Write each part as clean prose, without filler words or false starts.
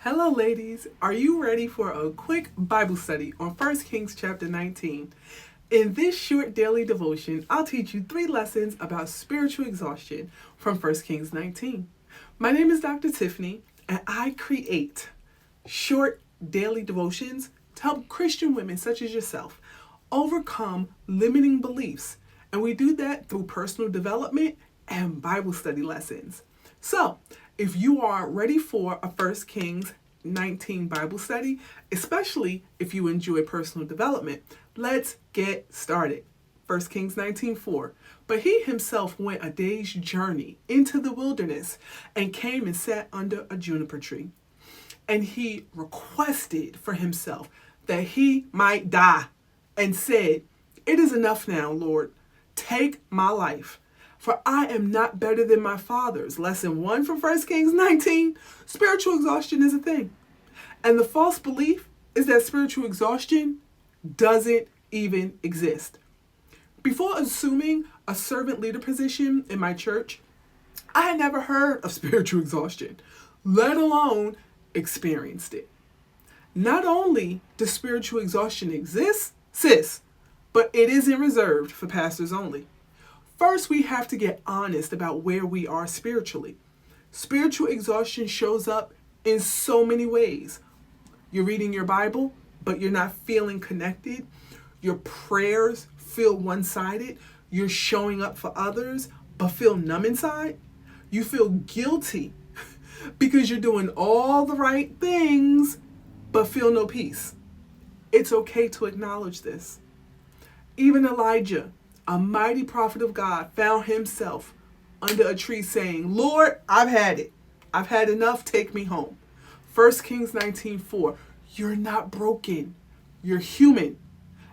Hello, ladies. Are you ready for a quick Bible study on 1 Kings chapter 19? In this short daily devotion, I'll teach you 3 lessons about spiritual exhaustion from 1 Kings 19. My name is Dr. Tiffany, and I create short daily devotions to help Christian women such as yourself overcome limiting beliefs. And we do that through personal development and Bible study lessons. So, if you are ready for a 1 Kings 19 Bible study, especially if you enjoy personal development, let's get started. 1 Kings 19:4. But he himself went a day's journey into the wilderness and came and sat under a juniper tree. And he requested for himself that he might die and said, "It is enough now, Lord. Take my life. For I am not better than my fathers." Lesson 1 from 1 Kings 19, spiritual exhaustion is a thing. And the false belief is that spiritual exhaustion doesn't even exist. Before assuming a servant leader position in my church, I had never heard of spiritual exhaustion, let alone experienced it. Not only does spiritual exhaustion exist, but it isn't reserved for pastors only. First, we have to get honest about where we are spiritually. Spiritual exhaustion shows up in so many ways. You're reading your Bible, but you're not feeling connected. Your prayers feel one-sided. You're showing up for others, but feel numb inside. You feel guilty because you're doing all the right things, but feel no peace. It's okay to acknowledge this. Even Elijah, a mighty prophet of God, found himself under a tree saying, "Lord, I've had it. I've had enough. Take me home." 1 Kings 19:4. You're not broken. You're human.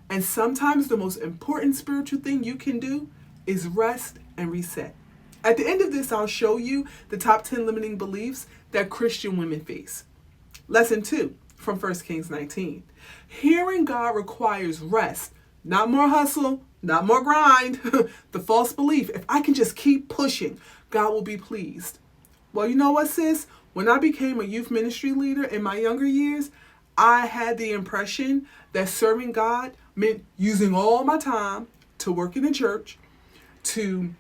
And sometimes the most important spiritual thing you can do is rest and reset. At the end of this, I'll show you the top 10 limiting beliefs that Christian women face. Lesson 2 from 1 Kings 19. Hearing God requires rest, not more hustle, not more grind. The false belief, if I can just keep pushing, God will be pleased. Well, you know what, sis? When I became a youth ministry leader in my younger years, I had the impression that serving God meant using all my time to work in the church, to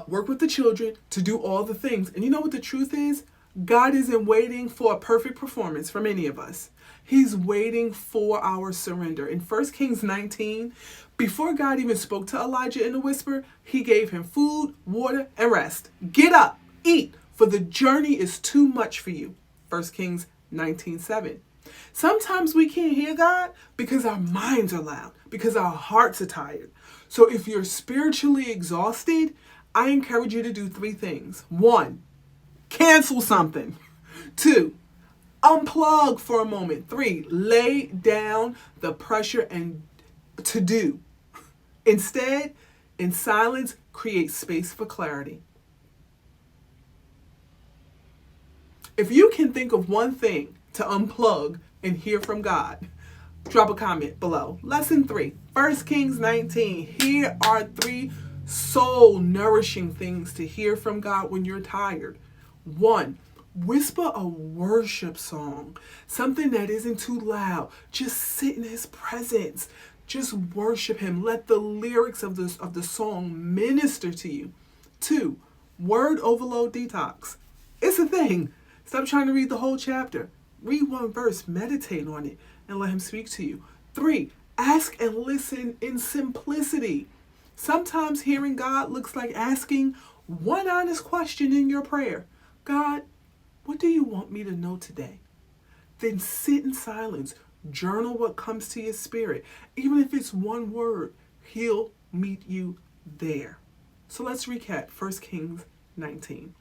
work with the children, to do all the things. And you know what the truth is? God isn't waiting for a perfect performance from any of us. He's waiting for our surrender. In 1 Kings 19, before God even spoke to Elijah in a whisper, he gave him food, water, and rest. Get up, eat, for the journey is too much for you. 1 Kings 19:7. Sometimes we can't hear God because our minds are loud, because our hearts are tired. So if you're spiritually exhausted, I encourage you to do 3 things. 1, cancel something. 2, unplug for a moment. 3, lay down the pressure and to do. Instead, in silence, create space for clarity. If you can think of one thing to unplug and hear from God, drop a comment below. Lesson 3, 1 Kings 19. Here are 3 soul nourishing things to hear from God when you're tired. 1, whisper a worship song, something that isn't too loud. Just sit in his presence. Just worship him. Let the lyrics of the song minister to you. 2, word overload detox. It's a thing. Stop trying to read the whole chapter. Read 1 verse, meditate on it, and let him speak to you. 3, ask and listen in simplicity. Sometimes hearing God looks like asking one honest question in your prayer. God, what do you want me to know today? Then sit in silence. Journal what comes to your spirit. Even if it's 1 word, he'll meet you there. So let's recap 1 Kings 19.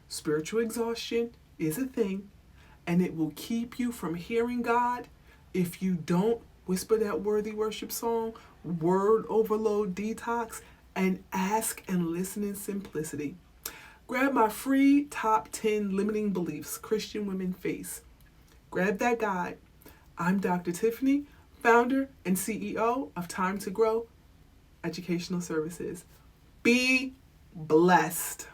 Spiritual exhaustion is a thing, and it will keep you from hearing God if you don't whisper that worthy worship song, word overload detox, and ask and listen in simplicity. Grab my free top 10 limiting beliefs Christian women face. Grab that guide. I'm Dr. Tiffany, founder and CEO of Time to Grow Educational Services. Be blessed.